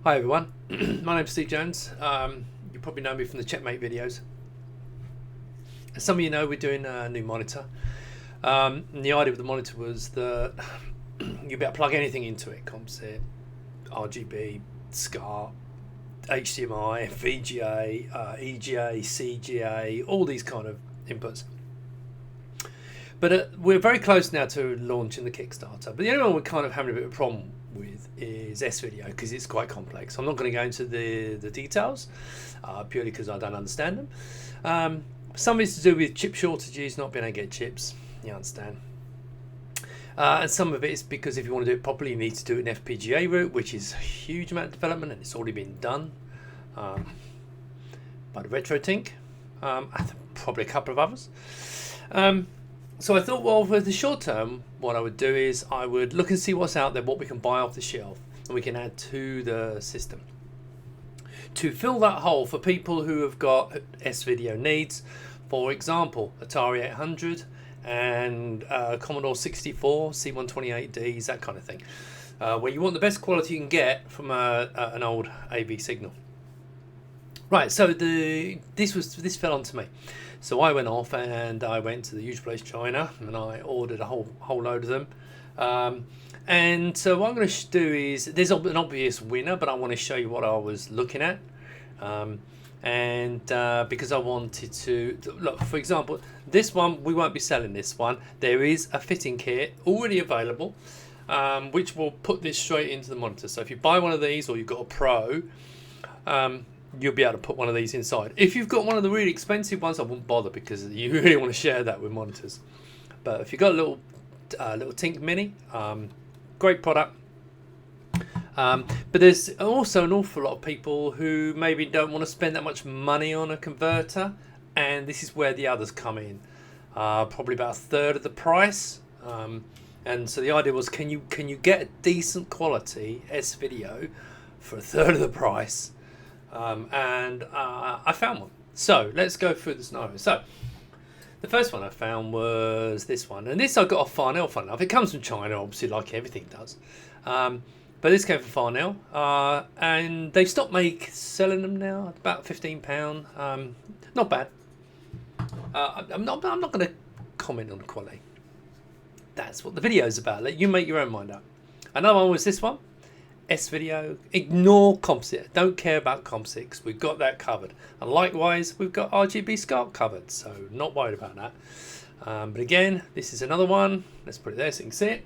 Hi everyone, my name's Steve Jones. You probably know me from the Checkmate videos. As some of you know, we're doing a new monitor. And the idea of the monitor was that you'd be able to plug anything into it: composite, RGB, SCART, HDMI, VGA, EGA, CGA, all these kind of inputs. But we're very close now to launching the Kickstarter. But the only one we're kind of having a bit of a problem with is SVideo, because it's quite complex. I'm not going to go into the details purely because I don't understand them. Some of it's to do with chip shortages, not being able to get chips. You understand. And some of it is because if you want to do it properly, you need to do it in FPGA route, which is a huge amount of development, and it's already been done by the RetroTink, probably a couple of others. So I thought, well, for the short term, what I would do is I would look and see what's out there, what we can buy off the shelf, and we can add to the system to fill that hole for people who have got SVideo needs. For example, Atari 800 and Commodore 64 C128Ds, that kind of thing, where you want the best quality you can get from an old AV signal. Right, so this fell onto me. So I went off and I went to the usual place, China, and I ordered a whole load of them. And so what I'm going to do is, there's an obvious winner, but I want to show you what I was looking at. Because I wanted to look, for example, this one, we won't be selling this one. There is a fitting kit already available, which will put this straight into the monitor. So if you buy one of these, or you've got a Pro, you'll be able to put one of these inside. If you've got one of the really expensive ones, I wouldn't bother, because you really want to share that with monitors. But if you've got a little Tink Mini, great product. But there's also an awful lot of people who maybe don't want to spend that much money on a converter, and this is where the others come in. Probably about a third of the price. And so the idea was, can you get a decent quality SVideo for a third of the price? I found one. So let's go through the scenario. So the first one I found was this one, and this I got off Farnel. Fun enough, it comes from China, obviously, like everything does. But this came from Farnel, and they've stopped selling them now at about £15. Not bad. I'm not going to comment on the quality. That's what the video is about. Let you make your own mind up. Another one was this one. SVideo, ignore composite, don't care about composites, we've got that covered. And likewise, we've got RGB SCART covered, so not worried about that. But again, this is another one. Let's put it there so you can see it.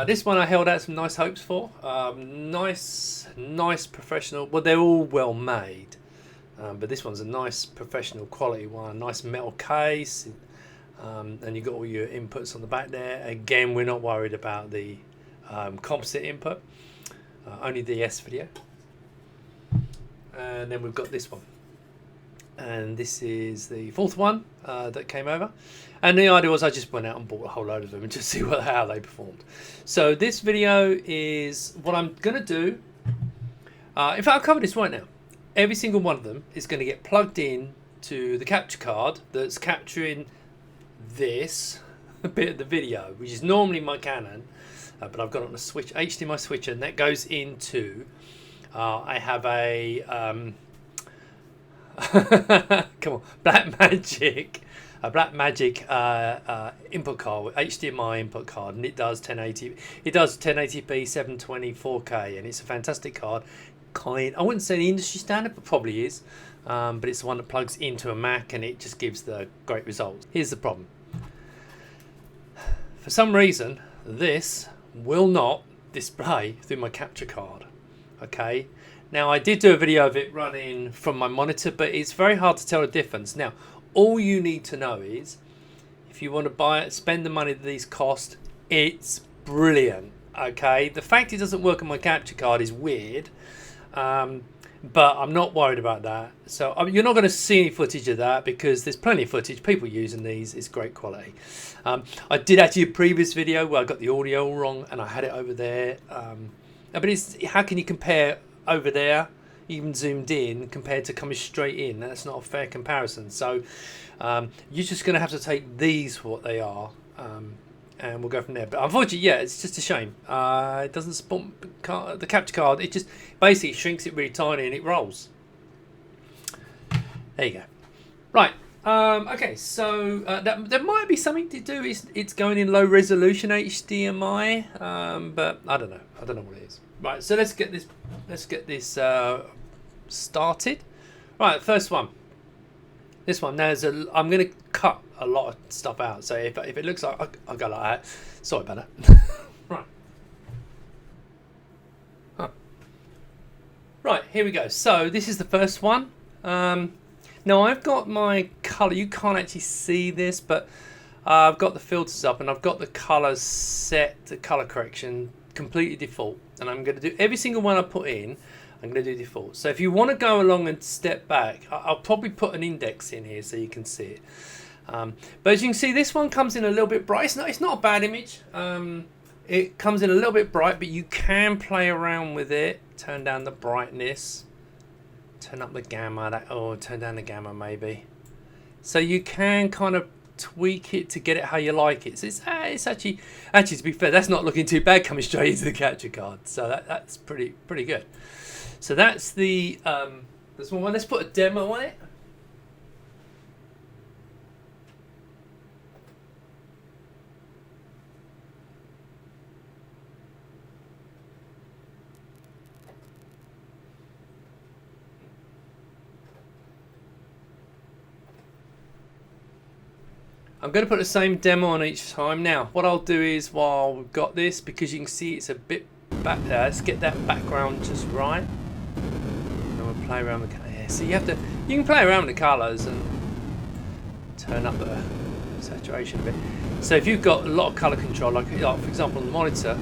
This one I held out some nice hopes for. Nice professional. Well, they're all well made, but this one's a nice professional quality one. Nice metal case, and you've got all your inputs on the back there. Again, we're not worried about the composite input, only the SVideo. And then we've got this one, and this is the fourth one that came over. And the idea was, I just went out and bought a whole load of them and just see how they performed. So this video is what I'm gonna do. In fact, I'll cover this right now. Every single one of them is going to get plugged in to the capture card that's capturing this bit of the video, which is normally my Canon. But I've got it on a switch, HDMI switcher, and that goes into. I have a come on, Blackmagic input card, HDMI input card, and it does 1080. It does 1080p, 720, 4K, and it's a fantastic card. I wouldn't say the industry standard, but probably is. But it's the one that plugs into a Mac, and it just gives the great results. Here's the problem. For some reason, this will not display through my capture card. Okay, now I did do a video of it running from my monitor, but it's very hard to tell the difference. Now all you need to know is, if you want to buy it, spend the money that these cost, it's brilliant. Okay, the fact it doesn't work on my capture card is weird, but I'm not worried about that. So you're not going to see any footage of that, because there's plenty of footage, people using these, it's great quality. I did actually a previous video where I got the audio all wrong and I had it over there, but how can you compare over there, even zoomed in, compared to coming straight in? That's not a fair comparison. So you're just going to have to take these for what they are, and we'll go from there. But unfortunately, yeah, it's just a shame. It doesn't spawn the capture card. It just basically shrinks it really tiny and it rolls. There you go. Right. Okay. So there might be something to do. It's going in low resolution HDMI, but I don't know. I don't know what it is. Right. So let's get this. Let's get this started. Right. First one. This one. I'm going to cut a lot of stuff out. So if it looks like I go like that, sorry about that. Right. Huh. Right. Here we go. So this is the first one. Now I've got my colour, you can't actually see this, but I've got the filters up and I've got the colours set, the colour correction, completely default. And I'm going to do every single one I put in, I'm going to do default. So if you want to go along and step back, I'll probably put an index in here so you can see it. But as you can see, this one comes in a little bit bright. It's not a bad image. It comes in a little bit bright, but you can play around with it, turn down the brightness. Turn up the gamma, or turn down the gamma maybe. So you can kind of tweak it to get it how you like it. So it's actually to be fair, that's not looking too bad coming straight into the capture card. So that's pretty good. So that's the this one. Let's put a demo on it. I'm going to put the same demo on each time. Now, what I'll do is, while we've got this, because you can see it's a bit back there, let's get that background just right. And we'll play around with the yeah, so you can play around with the colours and turn up the saturation a bit. So if you've got a lot of colour control, like for example on the monitor,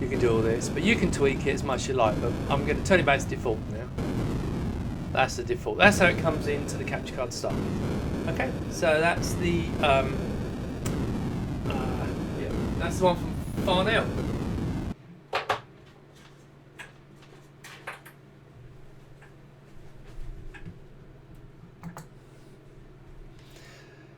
you can do all this, but you can tweak it as much as you like. But I'm going to turn it back to default now. That's the default. That's how it comes into the capture card to start with. Okay, so that's the yeah, that's the one from Farnel.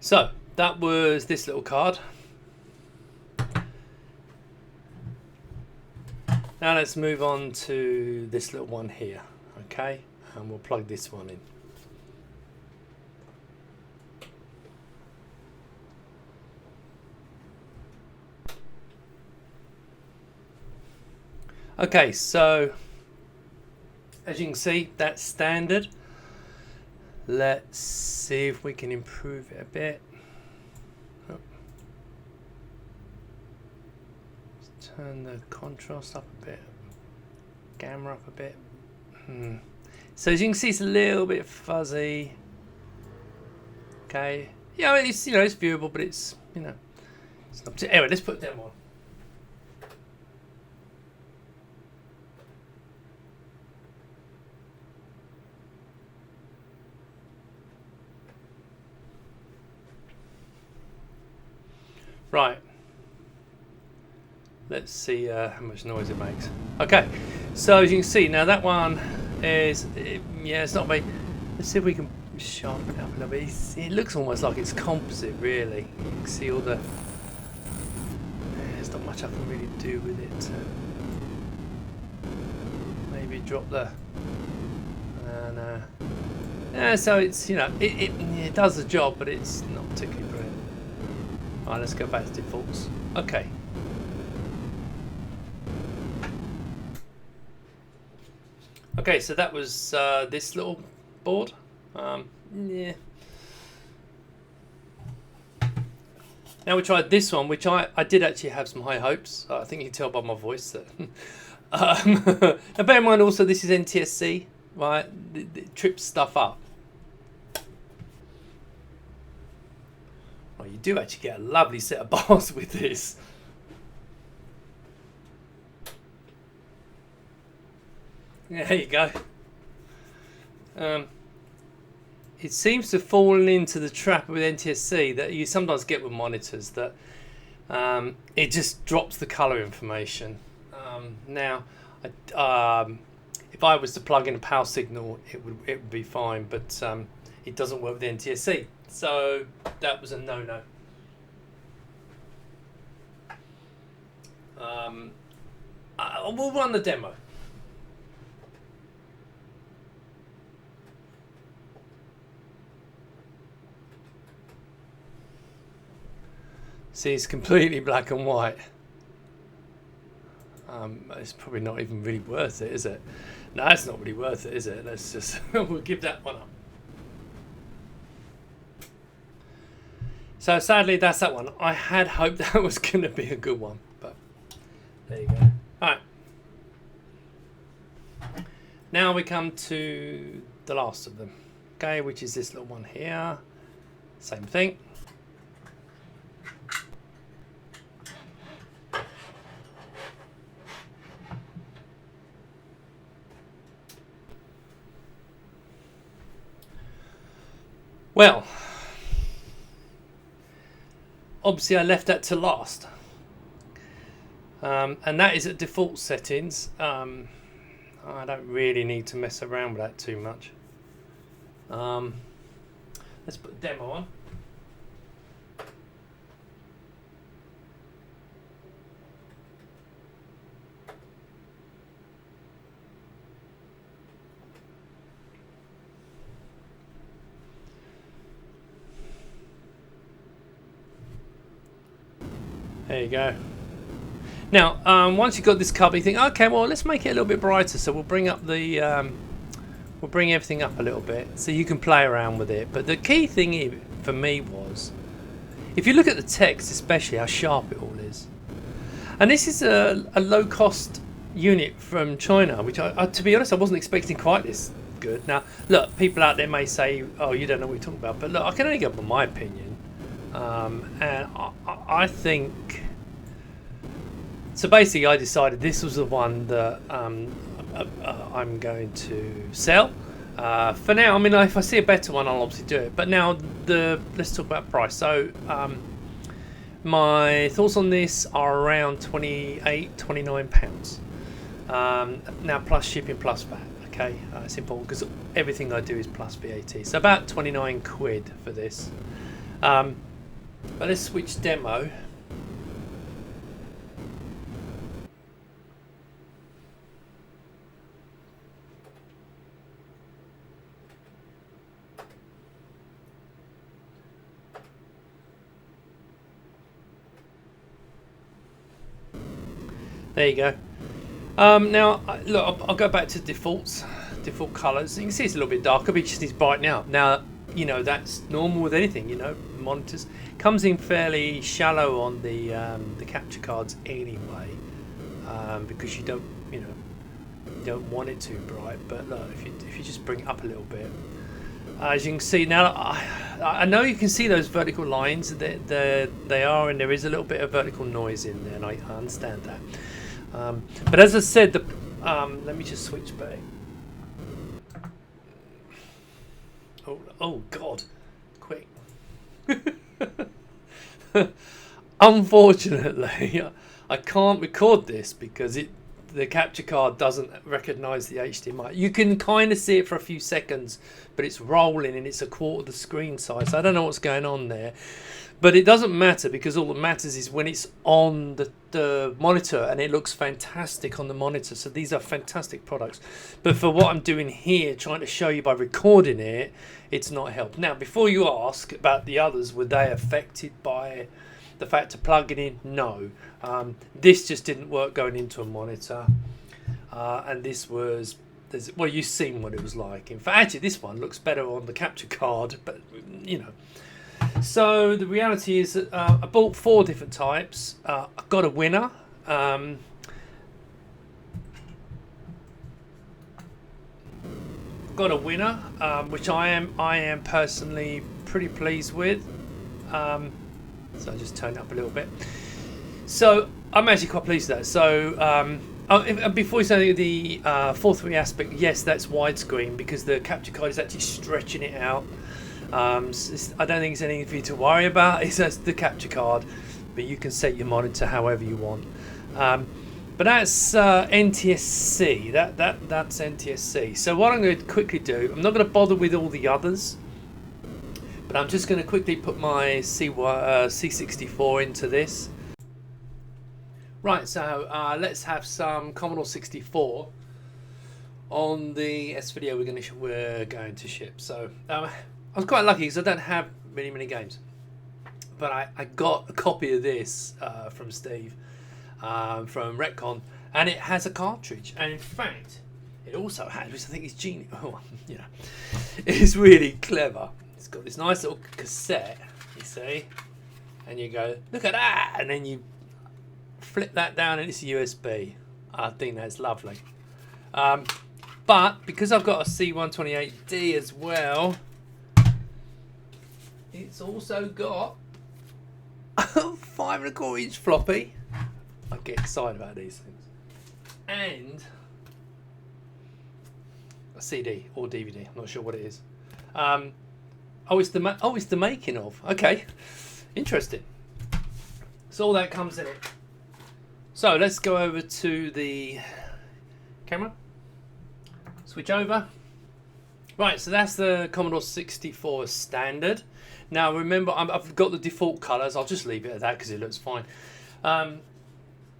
So that was this little card. Now let's move on to this little one here. Okay, and we'll plug this one in. Okay, so as you can see, that's standard. Let's see if we can improve it a bit. Oh. Let's turn the contrast up a bit, gamma up a bit. So as you can see, it's a little bit fuzzy. Okay, yeah, it's it's viewable, but it's it's not. Anyway, let's put them on. Right, let's see how much noise it makes. Okay, so as you can see, now that one is, yeah, it's not very, let's see if we can sharpen it up a little bit. It looks almost like it's composite, really. You can see all the, there's not much I can really do with it. Maybe drop the, yeah, so it's, it does the job, but it's not particularly brilliant. Alright, let's go back to defaults. Okay. Okay, so that was this little board. Yeah. Now we tried this one, which I did actually have some high hopes. I think you can tell by my voice that. And bear in mind also this is NTSC, right? It trips stuff up. You do actually get a lovely set of bars with this. Yeah, there you go. It seems to have fallen into the trap with NTSC that you sometimes get with monitors, that it just drops the colour information. Now, if I was to plug in a PAL signal, it would be fine, but it doesn't work with NTSC. So that was a no-no. We'll run the demo. See, it's completely black and white. It's probably not even really worth it, is it? No, it's not really worth it, is it? Let's just we'll give that one up. So sadly, that's that one. I had hoped that was going to be a good one, but there you go. All right. Now we come to the last of them, okay, which is this little one here. Same thing. Well, obviously I left that to last, and that is at default settings. I don't really need to mess around with that too much. Let's put the demo on. There you go. Now, once you've got this cover, you think, okay, well, let's make it a little bit brighter. So we'll bring up the, we'll bring everything up a little bit so you can play around with it. But the key thing for me was, if you look at the text, especially how sharp it all is. And this is a low-cost unit from China, which to be honest, I wasn't expecting quite this good. Now, look, people out there may say, oh, you don't know what you're talking about. But look, I can only go by my opinion. And I think so. Basically, I decided this was the one that I'm going to sell for now. I mean, if I see a better one, I'll obviously do it. But now, let's talk about price. So, my thoughts on this are around £29. Now, plus shipping, plus VAT. Okay, it's important because everything I do is plus VAT. So about 29 quid for this. But let's switch demo. There you go. Now, look, I'll go back to default colours. You can see it's a little bit darker, but it just needs brightening out. Now, you know, that's normal with anything, you know, monitors. Comes in fairly shallow on the capture cards anyway, because you don't, you know, you don't want it too bright. But look, if you just bring it up a little bit, as you can see now, I know you can see those vertical lines. They are, and there is a little bit of vertical noise in there, and I understand that. But as I said, let me just switch back. Oh God, quick. Unfortunately, I can't record this because the capture card doesn't recognize the HDMI. You can kind of see it for a few seconds, but it's rolling and it's a quarter of the screen size. So I don't know what's going on there, but it doesn't matter because all that matters is when it's on the monitor, and it looks fantastic on the monitor. So these are fantastic products, but for what I'm doing here, trying to show you by recording it, it's not helped. Now, before you ask about the others, were they affected by the fact to plug it in? No. This just didn't work going into a monitor, and this was, well, you've seen what it was like. In fact, actually, this one looks better on the capture card, but you know. So the reality is that I bought 4 different types. I got a winner. Which I am personally pretty pleased with. So I just turned it up a little bit. So I'm actually quite pleased with that. So before you say the 4:3 aspect, yes, that's widescreen because the capture card is actually stretching it out. I don't think it's anything for you to worry about. It's just the capture card, but you can set your monitor however you want. But that's NTSC. That's NTSC. So what I'm going to quickly do, I'm not going to bother with all the others, but I'm just going to quickly put my C64 into this. Right, so let's have some Commodore 64 on the SVideo we're going to ship. So I was quite lucky because I don't have many games, but I got a copy of this from Steve from Retcon, and it has a cartridge, and in fact it also has, which I think is genius. Oh, you know, it's really clever. It's got this nice little cassette, you see, and you go, look at that, and then you flip that down and it's a USB. I think that's lovely. But because I've got a C128D as well, it's also got a 5¼ inch floppy. I get excited about these things. And a CD or DVD. I'm not sure what it is. It's the making of. Okay, interesting. So all that comes in it. So let's go over to the camera. Switch over. Right, so that's the Commodore 64 standard. Now remember, I've got the default colours. I'll just leave it at that because it looks fine.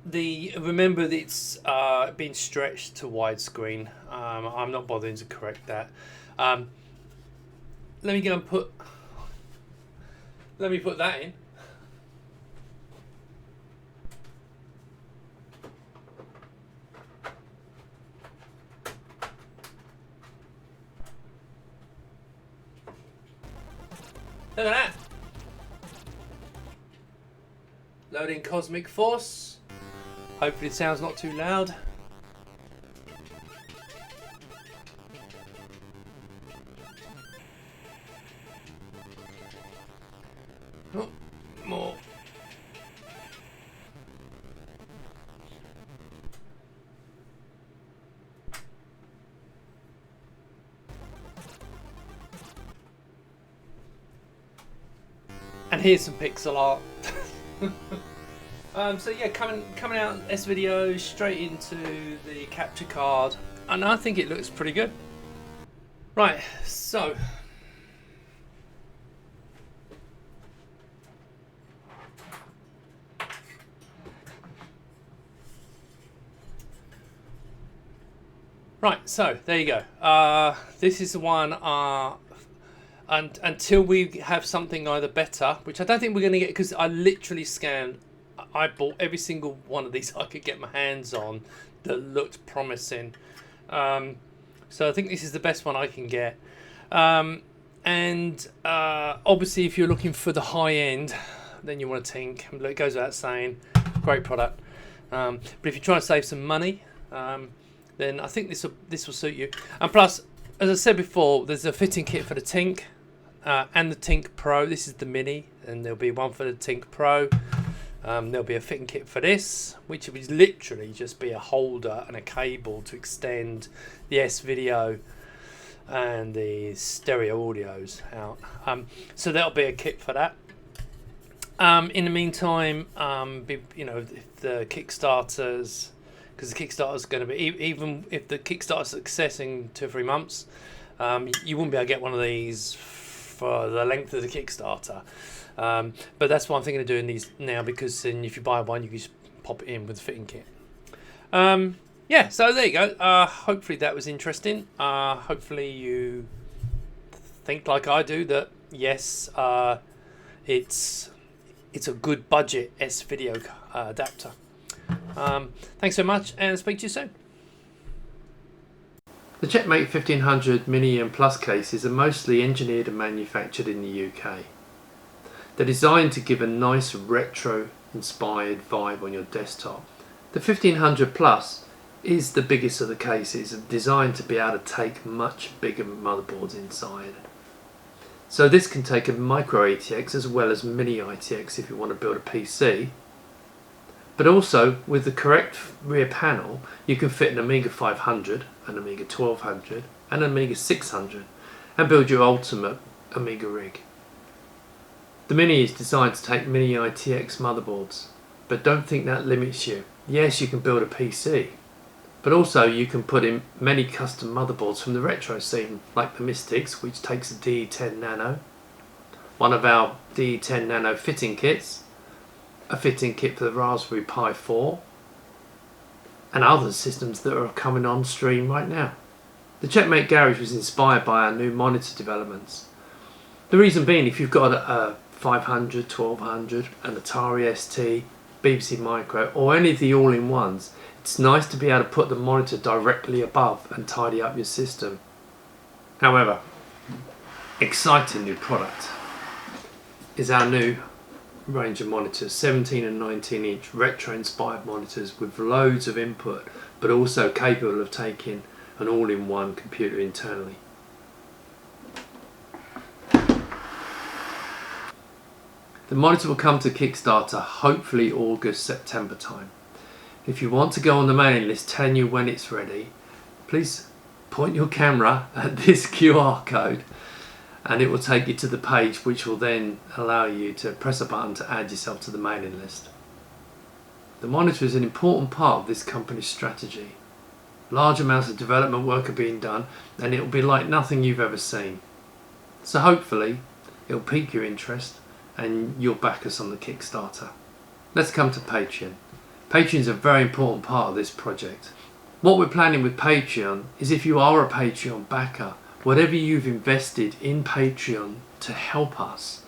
Remember that it's been stretched to widescreen. I'm not bothering to correct that. Let me go and put that in. Look at that. Loading Cosmic Force. Hopefully the sound's not too loud. Oh, more. And here's some pixel art. So yeah, coming out SVideo straight into the capture card, and I think it looks pretty good. Right, so there you go. This is the one. And until we have something either better, which I don't think we're going to get, because I literally scanned. I bought every single one of these I could get my hands on that looked promising. So I think this is the best one I can get. Obviously, if you're looking for the high end, then you want a Tink. It goes without saying, great product. But if you're trying to save some money, then I think this will suit you. And plus, as I said before, there's a fitting kit for the Tink and the Tink Pro. This is the Mini, and there'll be one for the Tink Pro. There'll be a fitting kit for this, which would literally just be a holder and a cable to extend the SVideo and the stereo audios out. So there'll be a kit for that. In the meantime, if the Kickstarters, because the Kickstarter's going to be, even if the Kickstarter's success in 2 or 3 months, you wouldn't be able to get one of these for the length of the Kickstarter. But that's why I'm thinking of doing these now, because then if you buy one, you can just pop it in with the fitting kit. Yeah, so there you go. Hopefully that was interesting. Hopefully you think like I do, that yes, it's a good budget SVideo adapter. Thanks so much, and speak to you soon. The Checkmate 1500 Mini and Plus cases are mostly engineered and manufactured in the UK. They're designed to give a nice retro-inspired vibe on your desktop. The 1500 Plus is the biggest of the cases, designed to be able to take much bigger motherboards inside. So this can take a micro ATX as well as mini ITX if you want to build a PC. But also, with the correct rear panel, you can fit an Amiga 500, an Amiga 1200 and an Amiga 600 and build your ultimate Amiga rig. The Mini is designed to take mini ITX motherboards, but don't think that limits you. Yes, you can build a PC, but also you can put in many custom motherboards from the retro scene, like the Mystics, which takes a DE10 Nano, one of our DE10 Nano fitting kits, a fitting kit for the Raspberry Pi 4, and other systems that are coming on stream right now. The Checkmate Garage was inspired by our new monitor developments. The reason being, if you've got a 500, 1200, an Atari ST, BBC Micro, or any of the all-in-ones, it's nice to be able to put the monitor directly above and tidy up your system. However, exciting new product is our new range of monitors, 17 and 19 inch retro inspired monitors with loads of input, but also capable of taking an all-in-one computer internally. The monitor will come to Kickstarter hopefully August, September time. If you want to go on the mailing list telling you when it's ready, please point your camera at this QR code and it will take you to the page, which will then allow you to press a button to add yourself to the mailing list. The monitor is an important part of this company's strategy. Large amounts of development work are being done and it will be like nothing you've ever seen. So hopefully it will pique your interest and you'll back us on the Kickstarter. Let's come to Patreon. Patreon is a very important part of this project. What we're planning with Patreon is, if you are a Patreon backer, whatever you've invested in Patreon to help us,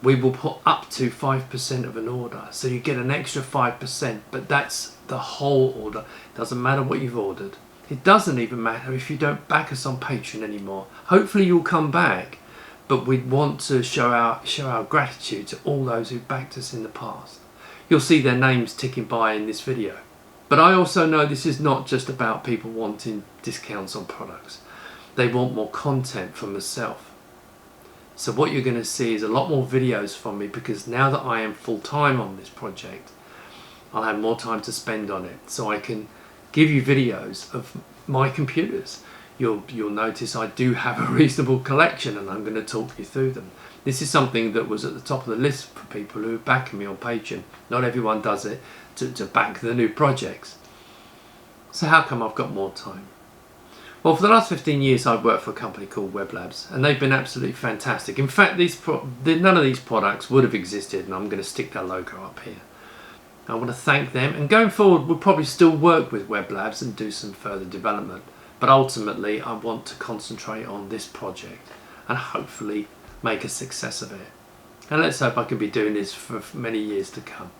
we will put up to 5% of an order. So you get an extra 5%, but that's the whole order. Doesn't matter what you've ordered. It doesn't even matter if you don't back us on Patreon anymore. Hopefully you'll come back, but we'd want to show our gratitude to all those who backed us in the past. You'll see their names ticking by in this video. But I also know this is not just about people wanting discounts on products. They want more content from myself. So what you're going to see is a lot more videos from me, because now that I am full-time on this project, I'll have more time to spend on it. So I can give you videos of my computers. You'll notice I do have a reasonable collection and I'm going to talk you through them. This is something that was at the top of the list for people who are backing me on Patreon. Not everyone does it to back the new projects. So how come I've got more time? Well, for the last 15 years I've worked for a company called Web Labs, and they've been absolutely fantastic. In fact, none of these products would have existed, and I'm going to stick their logo up here. I want to thank them, and going forward we'll probably still work with Web Labs and do some further development. But ultimately I want to concentrate on this project and hopefully make a success of it. And let's hope I can be doing this for many years to come.